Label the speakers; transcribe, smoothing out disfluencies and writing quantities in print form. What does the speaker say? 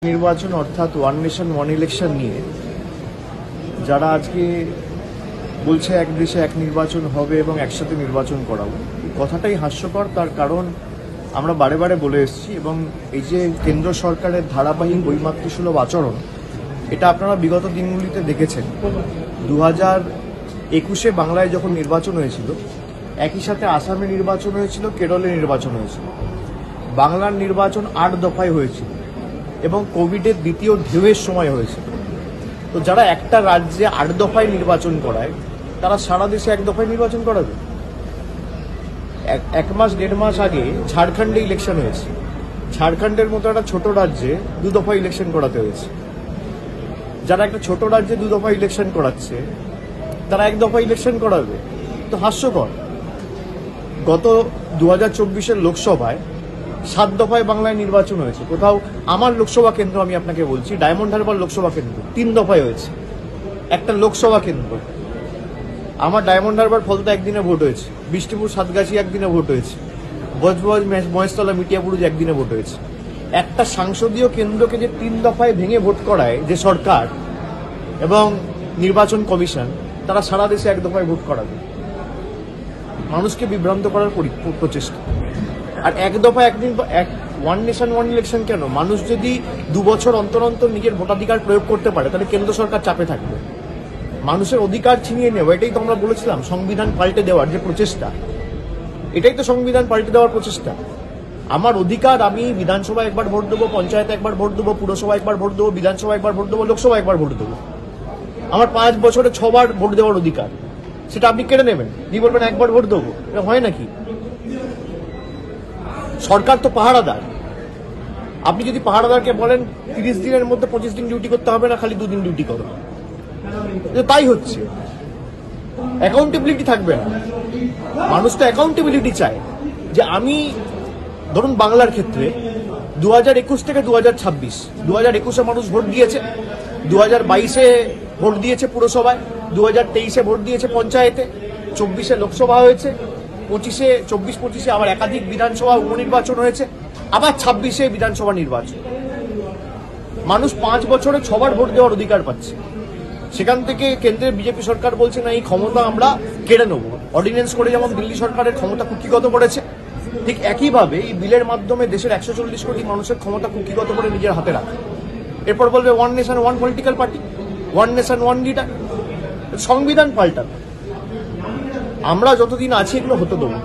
Speaker 1: নির্বাচন অর্থাৎ one nation one election নিয়ে যারা আজকে বলছে এক দেশে এক নির্বাচন হবে এবং একসাথে নির্বাচন করাবো, কথাটাই হাস্যকর। তার কারণ আমরা বারে বারে বলে এসেছি এবং এই যে কেন্দ্র সরকারের ধারাবাহিক বৈমাতৃসুলভ আচরণ, এটা আপনারা বিগত দিনগুলিতে দেখেছেন। 2021-এ বাংলায় যখন নির্বাচন হয়েছিল, একই সাথে আসামে নির্বাচন হয়েছিল, কেরলে নির্বাচন হয়েছিল। বাংলার নির্বাচন 8 দফায় হয়েছিল এবং কোভিডের দ্বিতীয় ঢেউয়ের সময় হয়েছে। তো যারা একটা রাজ্যে 8 দফায় নির্বাচন করায়, তারা সারা দেশে 1 দফায় নির্বাচন করাবে। 1 মাস 1.5 মাস আগে ঝাড়খণ্ডে ইলেকশন হয়েছে। ঝাড়খণ্ডের মতো একটা ছোট রাজ্যে 2 দফা ইলেকশন করাতে হয়েছে। যারা একটা ছোট রাজ্যে 2 দফা ইলেকশন করাচ্ছে, তারা 1 দফা ইলেকশন করাবে। তো হাস্যকর। গত 2024-এর লোকসভায় 7 দফায় বাংলায় নির্বাচন হয়েছে। কোথাও আমার লোকসভা কেন্দ্র, আমি আপনাকে বলছি, ডায়মন্ড হারবার লোকসভা কেন্দ্র 3 দফায় হয়েছে। একটা লোকসভা কেন্দ্র আমার ডায়মন্ড হারবার ফলতা একদিনে ভোট হয়েছে, বৃষ্টিপুর সাতগাছি একদিনে ভোট হয়েছে, বজবজ মহেশতলা মিটিয়াপুরুজ একদিনে ভোট হয়েছে। একটা সংসদীয় কেন্দ্রকে যে 3 দফায় ভেঙে ভোট করায় যে সরকার এবং নির্বাচন কমিশন, তারা সারা দেশে 1 দফায় ভোট করাবে। মানুষকে বিভ্রান্ত করার প্রচেষ্টা। আর 1 দফা একদিন ওয়ান নেশন ওয়ান ইলেকশন কেন? মানুষ যদি 2 বছর অন্তর অন্তর নিজের ভোটাধিকার প্রয়োগ করতে পারে, তাহলে কেন্দ্র সরকার চাপে থাকবে। মানুষের অধিকার ছিনিয়ে নেওয়া, এটাই তো আমরা বলেছিলাম সংবিধান পাল্টে দেওয়ার যে প্রচেষ্টা, এটাই তো সংবিধান পাল্টে দেওয়ার প্রচেষ্টা। আমার অধিকার, আমি বিধানসভায় একবার ভোট দেবো, পঞ্চায়েতে একবার ভোট দেবো, পুরসভা একবার ভোট দেবো, বিধানসভা একবার ভোট দেবো, লোকসভা একবার ভোট দেবো। আমার 5 বছরে 6 বার ভোট দেওয়ার অধিকার, সেটা আপনি কেড়ে নেবেন, দিয়ে বলবেন একবার ভোট দেবো। এটা হয় নাকি? সরকার তো পাহারাদার। আপনি যদি পাহারাদারকে বলেন 30 দিনের মধ্যে 25 দিন ডিউটি করতে হবে না, খালি 2 দিন ডিউটি করো, তাই হচ্ছে। অ্যাকাউন্টেবিলিটি থাকবে না। মানুষ তো অ্যাকাউন্টেবিলিটি চায় যে আমি, ধরুন বাংলার ক্ষেত্রে 2021 থেকে 2026, 2021-এ মানুষ ভোট দিয়েছে, 2022-এ ভোট দিয়েছে পুরসভায়, 2023-এ ভোট দিয়েছে পঞ্চায়েতে, 24-এ লোকসভা হয়েছে, 24-25-এ আবার একাধিক বিধানসভা উপনির্বাচন হয়েছে, আবার 26-এ বিধানসভা নির্বাচন। মানুষ 5 বছরে 6 বার ভোট দেওয়ার অধিকার পাচ্ছে। সেখান থেকে কেন্দ্রের বিজেপি সরকার বলছে না, এই ক্ষমতা আমরা কেড়ে নেব। অর্ডিন্যান্স করে যেমন দিল্লি সরকারের ক্ষমতা কুক্ষিগত করেছে, ঠিক একইভাবে এই বিলের মাধ্যমে দেশের 140 কোটি মানুষের ক্ষমতা কুক্ষিগত করে নিজের হাতে রাখে। এরপর বলবে one nation one political party, one nation one leader. সংবিধান পাল্টানো। আমরা যতদিন আছি এগুলো হতে দেবো।